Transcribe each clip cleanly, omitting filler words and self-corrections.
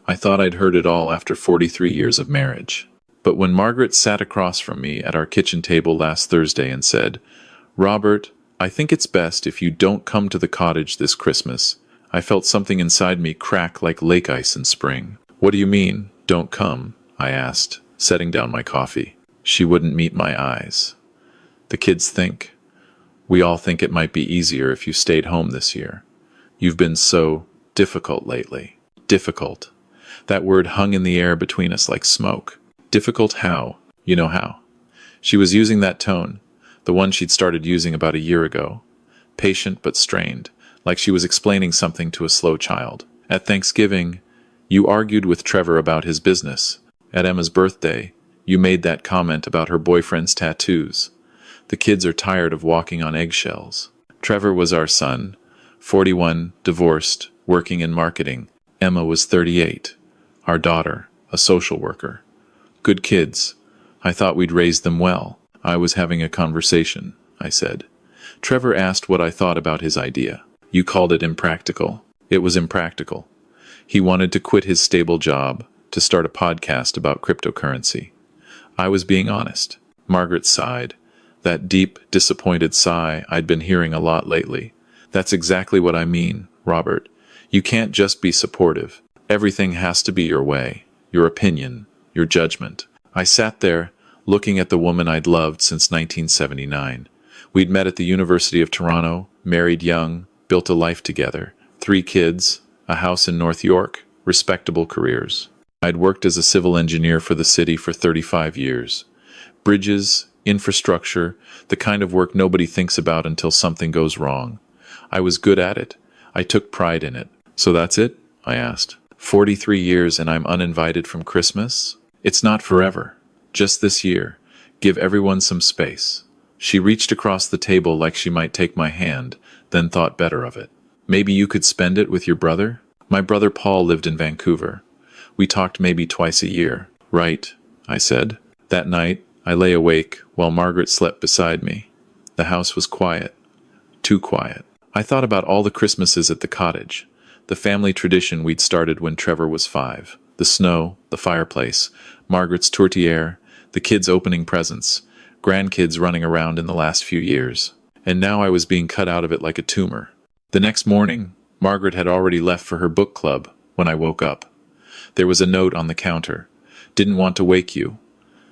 I thought I'd heard it all after 43 years of marriage. But when Margaret sat across from me at our kitchen table last Thursday and said, "Robert, I think it's best if you don't come to the cottage this Christmas," I felt something inside me crack like lake ice in spring. "What do you mean, don't come?" I asked, setting down my coffee. She wouldn't meet my eyes. "The kids think. We all think it might be easier if you stayed home this year. You've been so difficult lately." Difficult. That word hung in the air between us like smoke. Difficult how? You know how. She was using that tone, the one she'd started using about a year ago. Patient but strained, like she was explaining something to a slow child. At Thanksgiving, you argued with Trevor about his business. At Emma's birthday, you made that comment about her boyfriend's tattoos. The kids are tired of walking on eggshells. Trevor was our son, 41, divorced, working in marketing. Emma was 38, our daughter, a social worker. Good kids. I thought we'd raise them well. I was having a conversation, I said. Trevor asked what I thought about his idea. You called it impractical. It was impractical. He wanted to quit his stable job to start a podcast about cryptocurrency. I was being honest. Margaret sighed. That deep, disappointed sigh I'd been hearing a lot lately. That's exactly what I mean, Robert. You can't just be supportive. Everything has to be your way, your opinion, your judgment. I sat there, looking at the woman I'd loved since 1979. We'd met at the University of Toronto, married young, built a life together. 3 kids, a house in North York, respectable careers. I'd worked as a civil engineer for the city for 35 years. Bridges, infrastructure, the kind of work nobody thinks about until something goes wrong. I was good at it. I took pride in it. "So that's it?" I asked. 43 years and I'm uninvited from Christmas? It's not forever. Just this year. Give everyone some space. She reached across the table like she might take my hand, then thought better of it. "Maybe you could spend it with your brother?" My brother Paul lived in Vancouver. We talked maybe twice a year. "Right," I said. That night, I lay awake while Margaret slept beside me. The house was quiet. Too quiet. I thought about all the Christmases at the cottage, the family tradition we'd started when Trevor was 5, the snow, the fireplace, Margaret's tourtière, the kids opening presents, grandkids running around in the last few years. And now I was being cut out of it like a tumor. The next morning, Margaret had already left for her book club when I woke up. There was a note on the counter. "Didn't want to wake you.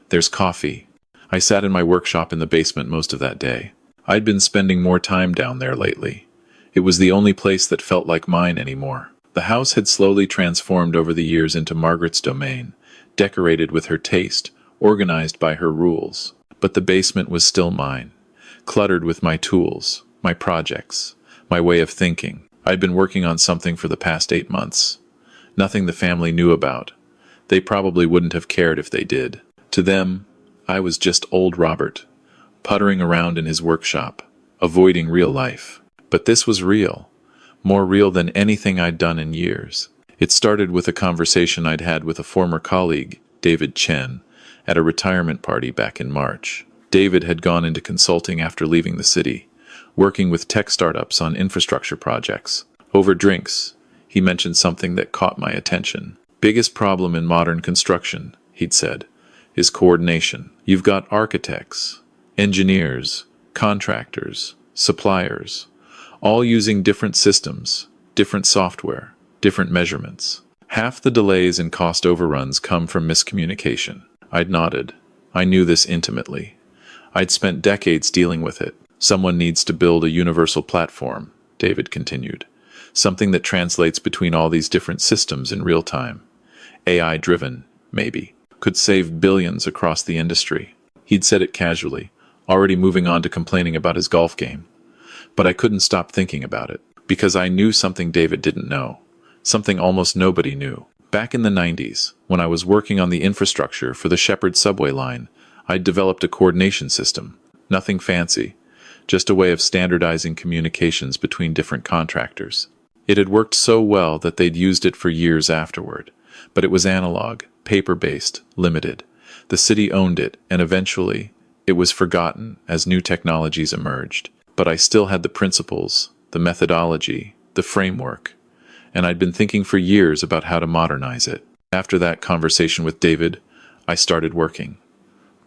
There's coffee." I sat in my workshop in the basement most of that day. I'd been spending more time down there lately. It was the only place that felt like mine anymore. The house had slowly transformed over the years into Margaret's domain, decorated with her taste, organized by her rules. But the basement was still mine, cluttered with my tools, my projects, my way of thinking. I'd been working on something for the past 8 months. Nothing the family knew about. They probably wouldn't have cared if they did. To them, I was just old Robert, puttering around in his workshop, avoiding real life. But this was real, more real than anything I'd done in years. It started with a conversation I'd had with a former colleague, David Chen, at a retirement party back in March. David had gone into consulting after leaving the city, working with tech startups on infrastructure projects. Over drinks, he mentioned something that caught my attention. "Biggest problem in modern construction," he'd said, "is coordination. You've got architects, engineers, contractors, suppliers, all using different systems, different software, different measurements. Half the delays and cost overruns come from miscommunication." I'd nodded. I knew this intimately. I'd spent decades dealing with it. "Someone needs to build a universal platform," David continued. "Something that translates between all these different systems in real time. AI-driven, maybe. Could save billions across the industry." He'd said it casually, already moving on to complaining about his golf game. But I couldn't stop thinking about it, because I knew something David didn't know, something almost nobody knew. Back in the 90s, when I was working on the infrastructure for the Shepherd subway line, I'd developed a coordination system. Nothing fancy, just a way of standardizing communications between different contractors. It had worked so well that they'd used it for years afterward, but it was analog, paper-based, limited. The city owned it, and eventually, it was forgotten as new technologies emerged. But I still had the principles, the methodology, the framework. and I'd been thinking for years about how to modernize it. After that conversation with David, I started working.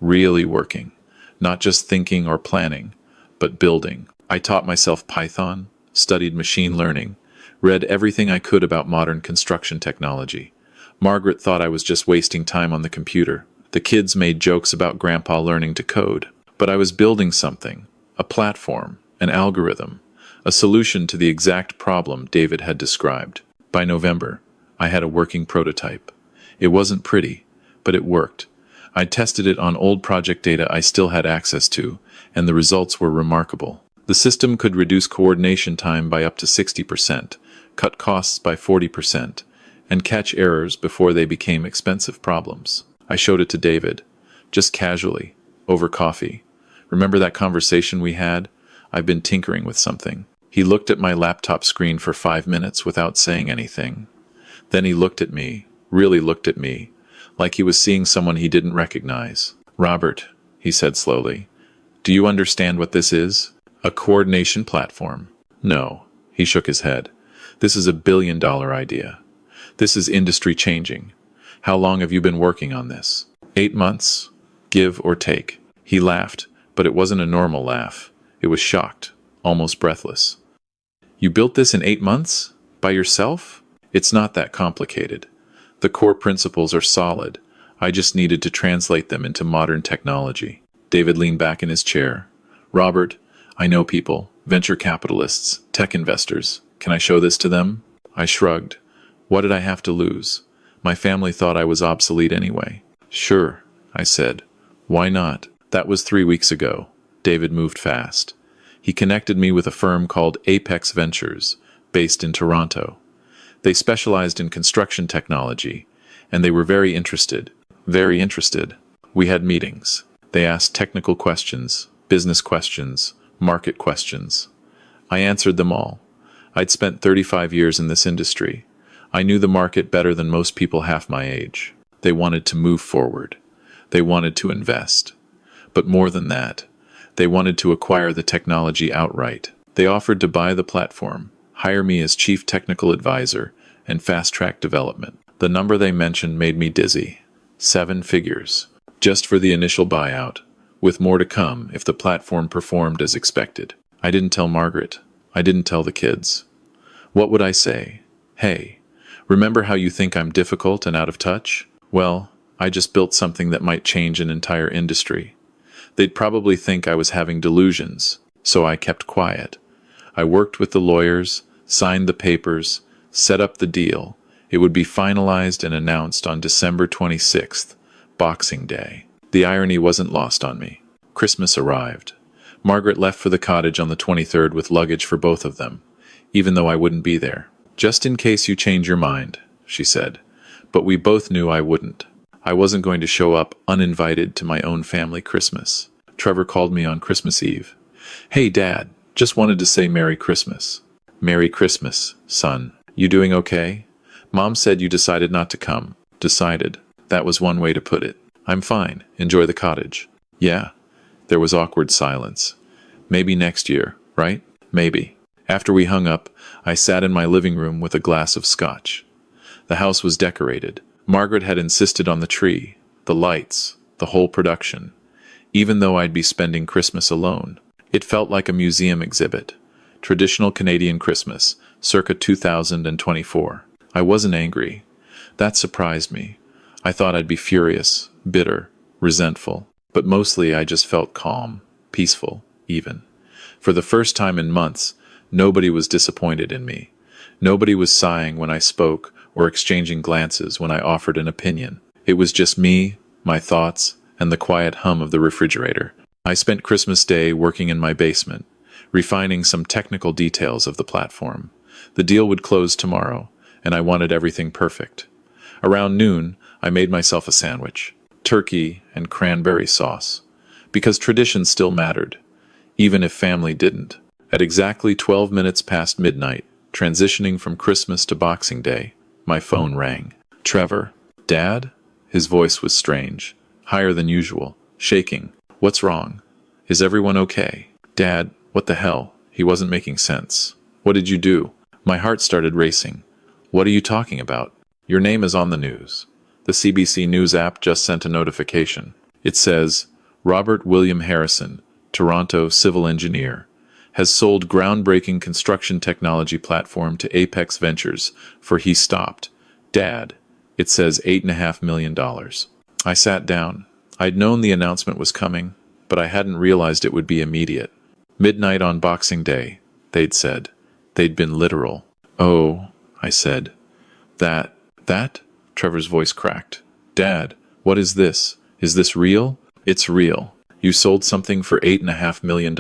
Really working. Not just thinking or planning, but building. I taught myself Python, studied machine learning, read everything I could about modern construction technology. Margaret thought I was just wasting time on the computer. The kids made jokes about Grandpa learning to code. But I was building something, a platform, an algorithm, a solution to the exact problem David had described. By November, I had a working prototype. It wasn't pretty, but it worked. I tested it on old project data I still had access to, and the results were remarkable. The system could reduce coordination time by up to 60%, cut costs by 40%, and catch errors before they became expensive problems. I showed it to David, just casually, over coffee. Remember that conversation we had? I've been tinkering with something. He looked at my laptop screen for 5 minutes without saying anything. Then he looked at me, really looked at me, like he was seeing someone he didn't recognize. "Robert," he said slowly, "do you understand what this is? A coordination platform?" "No," he shook his head. "This is a billion-dollar idea. This is industry changing. How long have you been working on this?" 8 months, give or take. He laughed, but it wasn't a normal laugh. It was shocked, almost breathless. "You built this in 8 months? By yourself?" "It's not that complicated. The core principles are solid. I just needed to translate them into modern technology." David leaned back in his chair. "Robert, I know people, venture capitalists, tech investors. Can I show this to them?" I shrugged. What did I have to lose? My family thought I was obsolete anyway. "Sure," I said. "Why not?" That was 3 weeks ago. David moved fast. He connected me with a firm called Apex Ventures, based in Toronto. They specialized in construction technology, and they were very interested. Very interested. We had meetings. They asked technical questions, business questions, market questions. I answered them all. I'd spent 35 years in this industry. I knew the market better than most people half my age. They wanted to move forward. They wanted to invest. But more than that, they wanted to acquire the technology outright. They offered to buy the platform, hire me as chief technical advisor, and fast-track development. The number they mentioned made me dizzy. 7 figures, just for the initial buyout, with more to come if the platform performed as expected. I didn't tell Margaret. I didn't tell the kids. What would I say? "Hey, remember how you think I'm difficult and out of touch? Well, I just built something that might change an entire industry." They'd probably think I was having delusions, so I kept quiet. I worked with the lawyers, signed the papers, set up the deal. It would be finalized and announced on December 26th, Boxing Day. The irony wasn't lost on me. Christmas arrived. Margaret left for the cottage on the 23rd with luggage for both of them, even though I wouldn't be there. "Just in case you change your mind," she said. But we both knew I wouldn't. I wasn't going to show up uninvited to my own family Christmas. Trevor called me on Christmas Eve. "Hey, Dad, just wanted to say Merry Christmas." "Merry Christmas, son. You doing okay? Mom said you decided not to come." "Decided. That was one way to put it. I'm fine. Enjoy the cottage." "Yeah." There was awkward silence. "Maybe next year, right?" "Maybe." After we hung up, I sat in my living room with a glass of scotch. The house was decorated. Margaret had insisted on the tree, the lights, the whole production. Even though I'd be spending Christmas alone, it felt like a museum exhibit. Traditional Canadian Christmas, circa 2024. I wasn't angry. That surprised me. I thought I'd be furious, bitter, resentful. But mostly I just felt calm, peaceful, even. For the first time in months, nobody was disappointed in me. Nobody was sighing when I spoke or exchanging glances when I offered an opinion. It was just me, my thoughts, and the quiet hum of the refrigerator. I spent Christmas Day working in my basement, refining some technical details of the platform. The deal would close tomorrow, and I wanted everything perfect. Around noon, I made myself a sandwich, turkey and cranberry sauce, because tradition still mattered, even if family didn't. At exactly 12 minutes past midnight, transitioning from Christmas to Boxing Day, my phone rang. "Trevor?" "Dad?" His voice was strange, higher than usual, shaking. "What's wrong? Is everyone okay?" "Dad, what the hell?" He wasn't making sense. "What did you do?" My heart started racing. What are you talking about? Your name is on the news. The CBC News app just sent a notification. It says, Robert William Harrison, Toronto civil engineer, has sold groundbreaking construction technology platform to Apex Ventures for he stopped. Dad, it says $8.5 million. I sat down. I'd known the announcement was coming, but I hadn't realized it would be immediate. Midnight on Boxing Day, they'd said. They'd been literal. Oh, I said. That? Trevor's voice cracked. Dad, what is this? Is this real? It's real. You sold something for $8.5 million?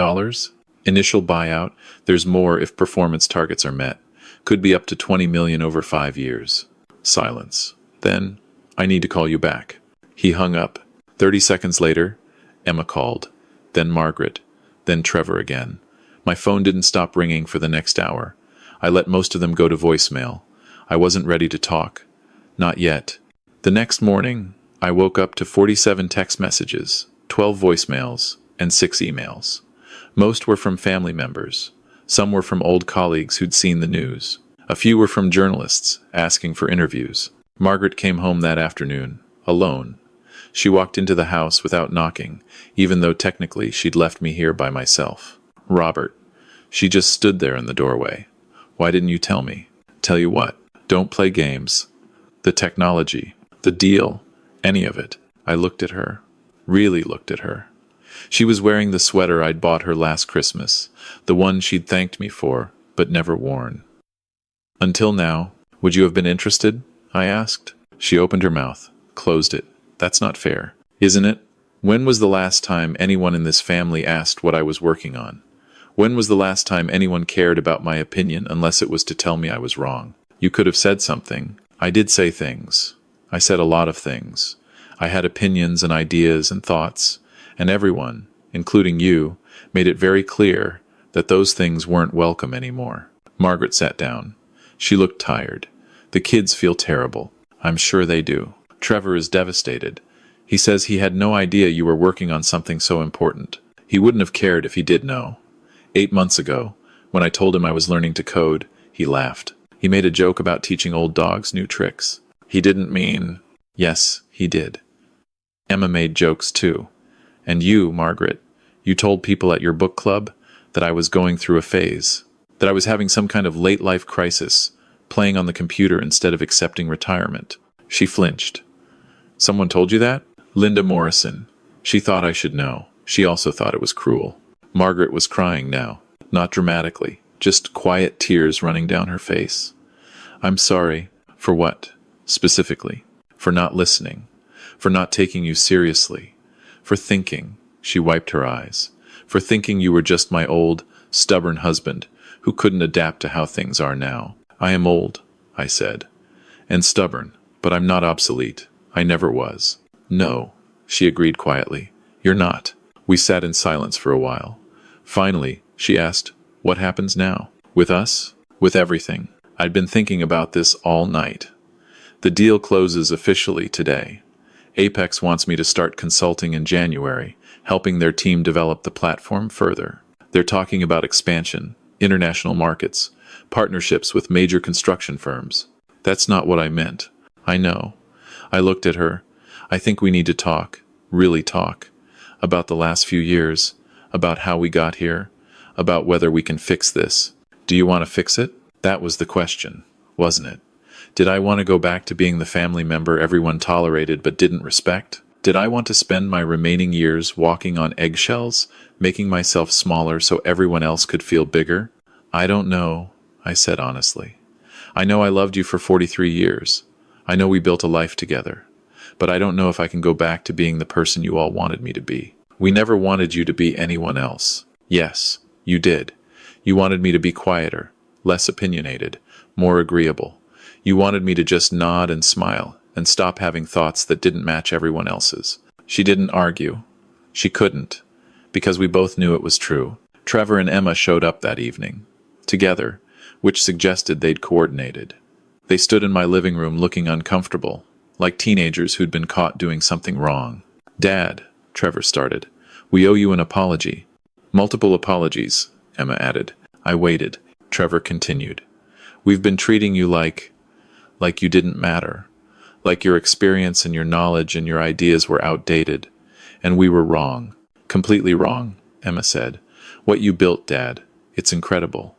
Initial buyout. There's more if performance targets are met. Could be up to $20 million over 5 years. Silence. Then, I need to call you back. He hung up. 30 seconds later, Emma called. Then Margaret. Then Trevor again. My phone didn't stop ringing for the next hour. I let most of them go to voicemail. I wasn't ready to talk. Not yet. The next morning, I woke up to 47 text messages, 12 voicemails, and 6 emails. Most were from family members. Some were from old colleagues who'd seen the news. A few were from journalists, asking for interviews. Margaret came home that afternoon, alone. She walked into the house without knocking, even though technically she'd left me here by myself. Robert. She just stood there in the doorway. Why didn't you tell me? Tell you what? Don't play games. The technology, the deal, any of it. I looked at her. Really looked at her. She was wearing the sweater I'd bought her last Christmas, the one she'd thanked me for, but never worn. Until now, would you have been interested? I asked. She opened her mouth, closed it. That's not fair, isn't it? When was the last time anyone in this family asked what I was working on? When was the last time anyone cared about my opinion unless it was to tell me I was wrong? You could have said something. I did say things. I said a lot of things. I had opinions and ideas and thoughts, and everyone, including you, made it very clear that those things weren't welcome anymore. Margaret sat down. She looked tired. The kids feel terrible. I'm sure they do. Trevor is devastated. He says he had no idea you were working on something so important. He wouldn't have cared if he did know. 8 months ago, when I told him I was learning to code, he laughed. He made a joke about teaching old dogs new tricks. He didn't mean... Yes, he did. Emma made jokes too. And you, Margaret, you told people at your book club that I was going through a phase, that I was having some kind of late-life crisis, playing on the computer instead of accepting retirement. She flinched. Someone told you that? Linda Morrison. She thought I should know. She also thought it was cruel. Margaret was crying now, not dramatically, just quiet tears running down her face. I'm sorry. For what? Specifically. For not listening. For not taking you seriously. For thinking, she wiped her eyes, for thinking you were just my old, stubborn husband who couldn't adapt to how things are now. I am old, I said, and stubborn, but I'm not obsolete. I never was. No, she agreed quietly. You're not. We sat in silence for a while. Finally, she asked, what happens now? With us? With everything. I'd been thinking about this all night. The deal closes officially today. Apex wants me to start consulting in January, helping their team develop the platform further. They're talking about expansion, international markets, partnerships with major construction firms. That's not what I meant. I know. I looked at her. I think we need to talk, really talk, about the last few years, about how we got here, about whether we can fix this. Do you want to fix it? That was the question, wasn't it? Did I want to go back to being the family member everyone tolerated but didn't respect? Did I want to spend my remaining years walking on eggshells, making myself smaller so everyone else could feel bigger? I don't know, I said honestly. I know I loved you for 43 years. I know we built a life together. But I don't know if I can go back to being the person you all wanted me to be. We never wanted you to be anyone else. Yes, you did. You wanted me to be quieter, less opinionated, more agreeable. You wanted me to just nod and smile and stop having thoughts that didn't match everyone else's. She didn't argue. She couldn't, because we both knew it was true. Trevor and Emma showed up that evening, together, which suggested they'd coordinated. They stood in my living room looking uncomfortable, like teenagers who'd been caught doing something wrong. Dad, Trevor started, we owe you an apology. Multiple apologies, Emma added. I waited. Trevor continued. We've been treating you like... like you didn't matter, like your experience and your knowledge and your ideas were outdated. And we were wrong. Completely wrong, Emma said. What you built, Dad, it's incredible.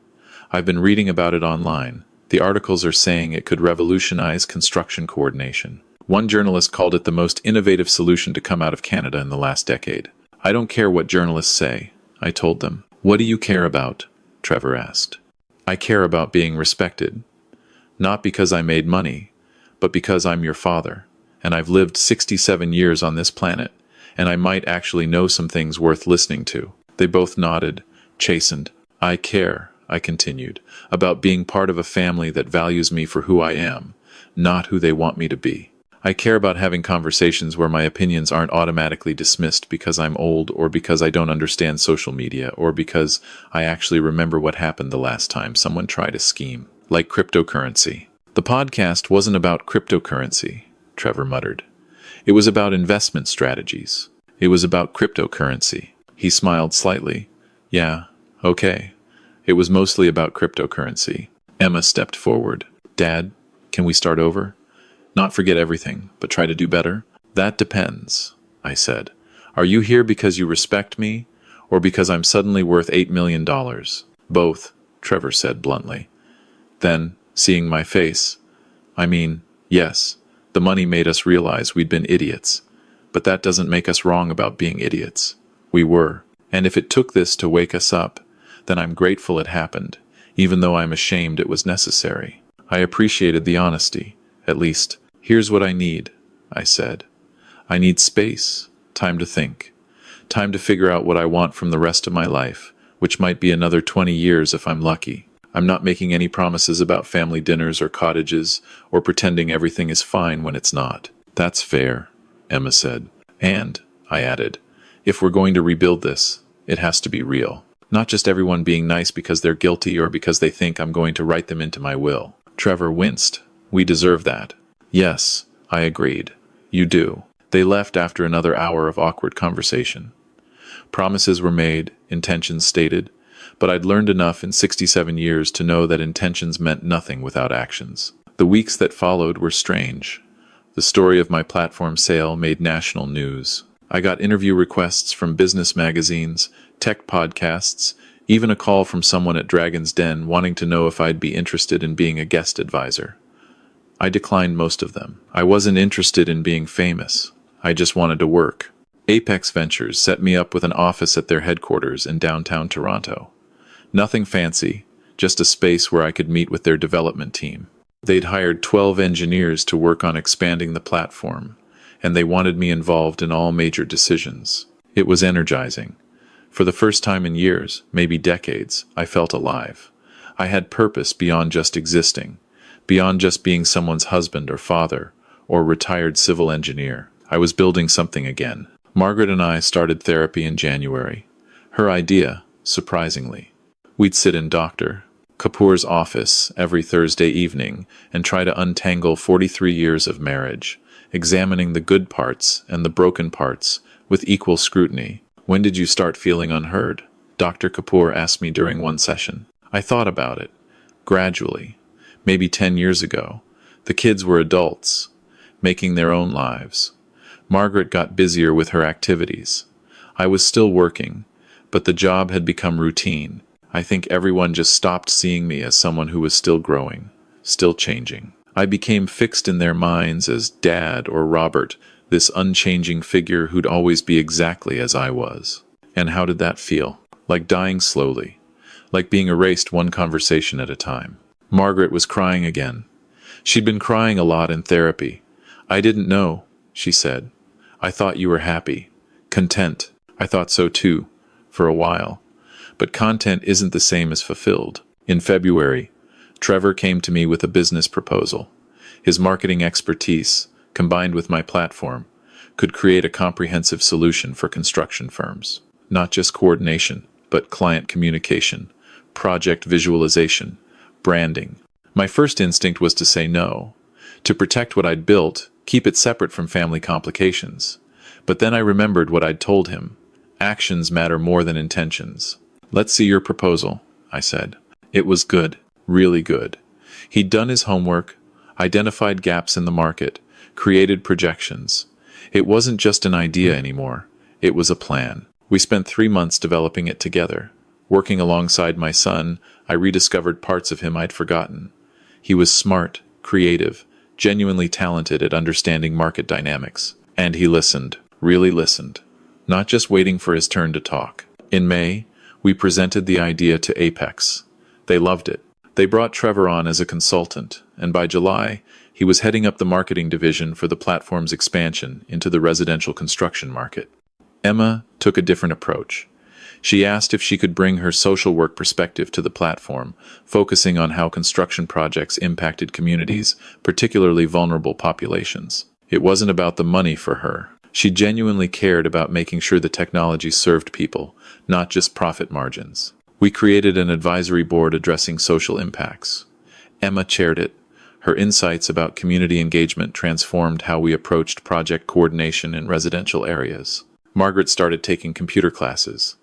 I've been reading about it online. The articles are saying it could revolutionize construction coordination. One journalist called it the most innovative solution to come out of Canada in the last decade. I don't care what journalists say, I told them. What do you care about? Trevor asked. I care about being respected. Not because I made money, but because I'm your father, and I've lived 67 years on this planet, and I might actually know some things worth listening to. They both nodded, chastened. I care, I continued, about being part of a family that values me for who I am, not who they want me to be. I care about having conversations where my opinions aren't automatically dismissed because I'm old or because I don't understand social media or because I actually remember what happened the last time someone tried a scheme, like cryptocurrency. The podcast wasn't about cryptocurrency, Trevor muttered. It was about investment strategies. It was about cryptocurrency. He smiled slightly. Yeah, okay. It was mostly about cryptocurrency. Emma stepped forward. Dad, can we start over? Not forget everything, but try to do better? That depends, I said. Are you here because you respect me, or because I'm suddenly worth $8 million? Both, Trevor said bluntly. Then, seeing my face, yes, the money made us realize we'd been idiots. But that doesn't make us wrong about being idiots. We were. And if it took this to wake us up, then I'm grateful it happened, even though I'm ashamed it was necessary. I appreciated the honesty. At least, here's what I need, I said. I need space, time to think, time to figure out what I want from the rest of my life, which might be another 20 years if I'm lucky. I'm not making any promises about family dinners or cottages, or pretending everything is fine when it's not. That's fair, Emma said. And, I added, if we're going to rebuild this, it has to be real. Not just everyone being nice because they're guilty or because they think I'm going to write them into my will. Trevor winced. We deserve that. Yes, I agreed. You do. They left after another hour of awkward conversation. Promises were made, intentions stated, but I'd learned enough in 67 years to know that intentions meant nothing without actions. The weeks that followed were strange. The story of my platform sale made national news. I got interview requests from business magazines, tech podcasts, even a call from someone at Dragon's Den wanting to know if I'd be interested in being a guest advisor. I declined most of them. I wasn't interested in being famous. I just wanted to work. Apex Ventures set me up with an office at their headquarters in downtown Toronto. Nothing fancy, just a space where I could meet with their development team. They'd hired 12 engineers to work on expanding the platform, and they wanted me involved in all major decisions. It was energizing. For the first time in years, maybe decades, I felt alive. I had purpose beyond just existing, beyond just being someone's husband or father, or retired civil engineer. I was building something again. Margaret and I started therapy in January. Her idea, surprisingly. We'd sit in Dr. Kapoor's office every Thursday evening and try to untangle 43 years of marriage, examining the good parts and the broken parts with equal scrutiny. When did you start feeling unheard? Dr. Kapoor asked me during one session. I thought about it. Gradually. Maybe 10 years ago. The kids were adults, making their own lives. Margaret got busier with her activities. I was still working, but the job had become routine. I think everyone just stopped seeing me as someone who was still growing, still changing. I became fixed in their minds as Dad or Robert, this unchanging figure who'd always be exactly as I was. And how did that feel? Like dying slowly, like being erased one conversation at a time. Margaret was crying again. She'd been crying a lot in therapy. I didn't know, she said. I thought you were happy, content. I thought so too, for a while. But content isn't the same as fulfilled. In February, Trevor came to me with a business proposal. His marketing expertise, combined with my platform, could create a comprehensive solution for construction firms. Not just coordination, but client communication, project visualization, branding. My first instinct was to say no, to protect what I'd built, keep it separate from family complications. But then I remembered what I'd told him. Actions matter more than intentions. Let's see your proposal, I said. It was good, really good. He'd done his homework. identified gaps in the market, created projections. It wasn't just an idea anymore. It was a plan. We spent 3 months developing it together. Working alongside my son, I rediscovered parts of him I'd forgotten. He was smart, creative, genuinely talented at understanding market dynamics. And he listened, really listened, not just waiting for his turn to talk. In May, we presented the idea to Apex. They loved it. They brought Trevor on as a consultant, and by July, he was heading up the marketing division for the platform's expansion into the residential construction market. Emma took a different approach. She asked if she could bring her social work perspective to the platform, focusing on how construction projects impacted communities, particularly vulnerable populations. It wasn't about the money for her. She genuinely cared about making sure the technology served people, not just profit margins. We created an advisory board addressing social impacts. Emma chaired it. Her insights about community engagement transformed how we approached project coordination in residential areas. Margaret started taking computer classes.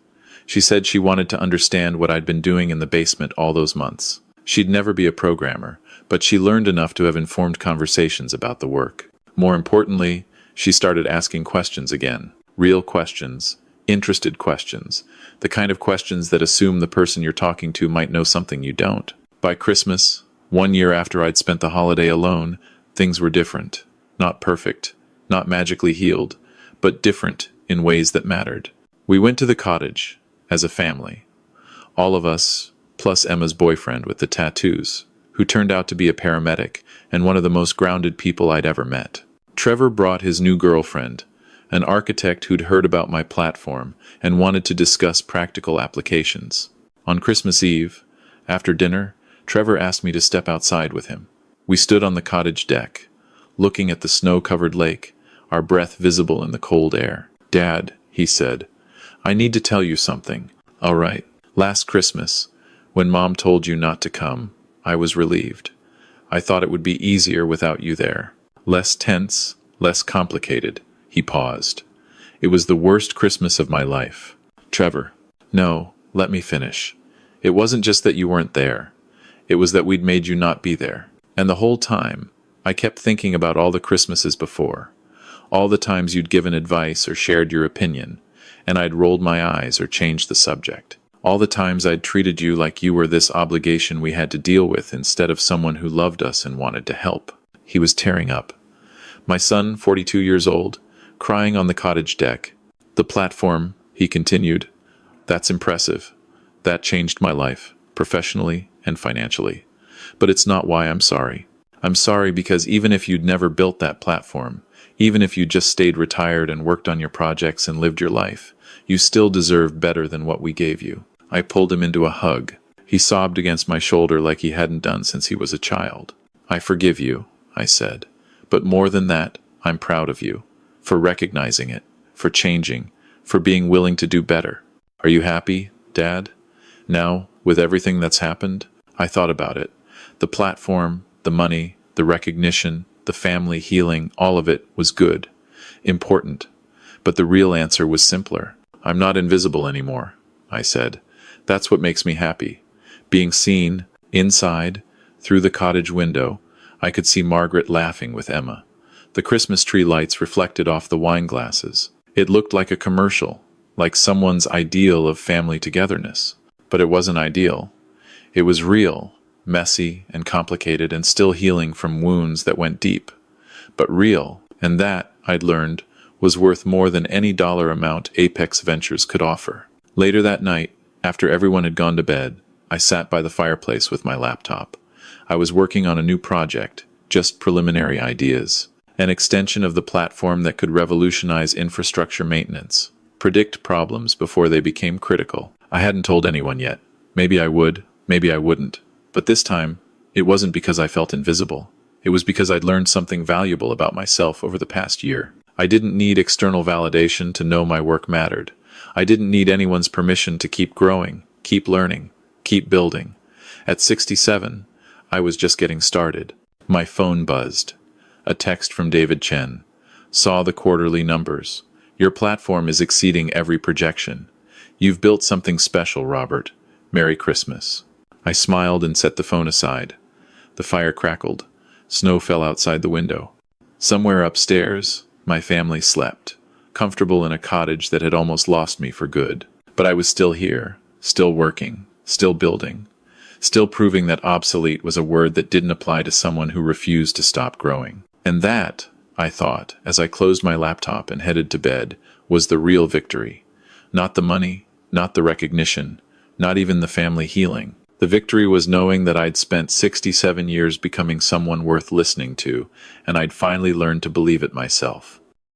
She said she wanted to understand what I'd been doing in the basement all those months. She'd never be a programmer, but she learned enough to have informed conversations about the work. More importantly, she started asking questions again. Real questions, interested questions, the kind of questions that assume the person you're talking to might know something you don't. By Christmas, 1 year after I'd spent the holiday alone, things were different. Not perfect, not magically healed, but different in ways that mattered. We went to the cottage, as a family. All of us, plus Emma's boyfriend with the tattoos, who turned out to be a paramedic and one of the most grounded people I'd ever met. Trevor brought his new girlfriend, an architect who'd heard about my platform and wanted to discuss practical applications. On Christmas Eve, after dinner, Trevor asked me to step outside with him. We stood on the cottage deck, looking at the snow-covered lake, our breath visible in the cold air. "Dad," he said, "I need to tell you something." "All right. Last Christmas, when Mom told you not to come, I was relieved. I thought it would be easier without you there. Less tense, less complicated." He paused. "It was the worst Christmas of my life." "Trevor." "No, let me finish. It wasn't just that you weren't there. It was that we'd made you not be there. And the whole time, I kept thinking about all the Christmases before. All the times you'd given advice or shared your opinion, and I'd rolled my eyes or changed the subject. All the times I'd treated you like you were this obligation we had to deal with instead of someone who loved us and wanted to help." He was tearing up. My son, 42 years old, crying on the cottage deck. "The platform," he continued, "that's impressive. That changed my life, professionally and financially. But it's not why I'm sorry. I'm sorry because even if you'd never built that platform, even if you just stayed retired and worked on your projects and lived your life, you still deserve better than what we gave you." I pulled him into a hug. He sobbed against my shoulder like he hadn't done since he was a child. "I forgive you," I said. "But more than that, I'm proud of you. For recognizing it, for changing, for being willing to do better. Are you happy, Dad? Now, with everything that's happened?" I thought about it. The platform, the money, the recognition, the family healing, all of it was good, important. But the real answer was simpler. "I'm not invisible anymore," I said. "That's what makes me happy. Being seen, inside, through the cottage window, I could see Margaret laughing with Emma. The Christmas tree lights reflected off the wine glasses. It looked like a commercial, like someone's ideal of family togetherness. But it wasn't ideal. It was real, messy and complicated and still healing from wounds that went deep. But real, and that, I'd learned, was worth more than any dollar amount Apex Ventures could offer. Later that night, after everyone had gone to bed, I sat by the fireplace with my laptop. I was working on a new project, just preliminary ideas. An extension of the platform that could revolutionize infrastructure maintenance, predict problems before they became critical. I hadn't told anyone yet. Maybe I would, maybe I wouldn't. But this time, it wasn't because I felt invisible. It was because I'd learned something valuable about myself over the past year. I didn't need external validation to know my work mattered. I didn't need anyone's permission to keep growing, keep learning, keep building. At 67, I was just getting started. My phone buzzed. A text from David Chen. "Saw the quarterly numbers. Your platform is exceeding every projection. You've built something special, Robert. Merry Christmas." I smiled and set the phone aside. The fire crackled. Snow fell outside the window. Somewhere upstairs, my family slept, comfortable in a cottage that had almost lost me for good. But I was still here, still working, still building, still proving that obsolete was a word that didn't apply to someone who refused to stop growing. And that, I thought, as I closed my laptop and headed to bed, was the real victory. Not the money, not the recognition, not even the family healing. The victory was knowing that I'd spent 67 years becoming someone worth listening to, and I'd finally learned to believe it myself.